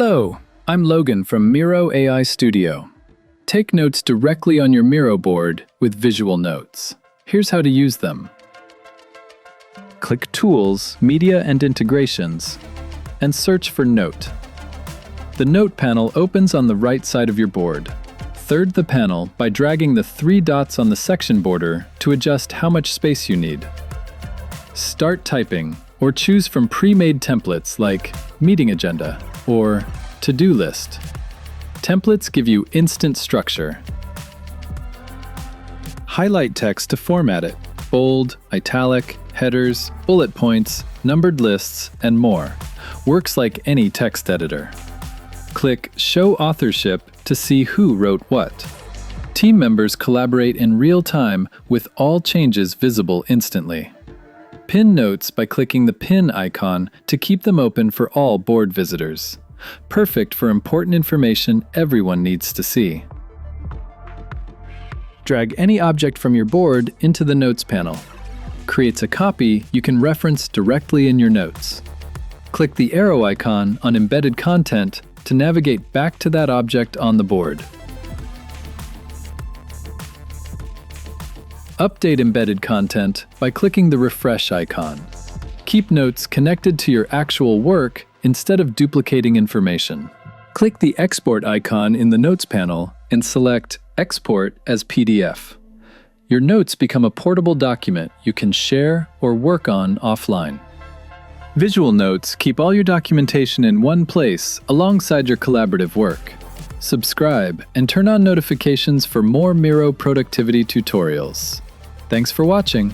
Hello, I'm Logan from Miro AI Studio. Take notes directly on your Miro board with visual notes. Here's how to use them. Click Tools, Media and Integrations, and search for Note. The Note panel opens on the right side of your board. Third the panel by dragging the 3 dots on the section border to adjust how much space you need. Start typing, or choose from pre-made templates like Meeting Agenda or To-Do List. Templates give you instant structure. Highlight text to format it. Bold, italic, headers, bullet points, numbered lists, and more. Works like any text editor. Click Show Authorship to see who wrote what. Team members collaborate in real time with all changes visible instantly. Pin notes by clicking the pin icon to keep them open for all board visitors. Perfect for important information everyone needs to see. Drag any object from your board into the Notes panel. Creates a copy you can reference directly in your notes. Click the arrow icon on embedded content to navigate back to that object on the board. Update embedded content by clicking the refresh icon. Keep notes connected to your actual work instead of duplicating information. Click the export icon in the Notes panel and select Export as PDF. Your notes become a portable document you can share or work on offline. Visual notes keep all your documentation in one place alongside your collaborative work. Subscribe and turn on notifications for more Miro productivity tutorials. Thanks for watching.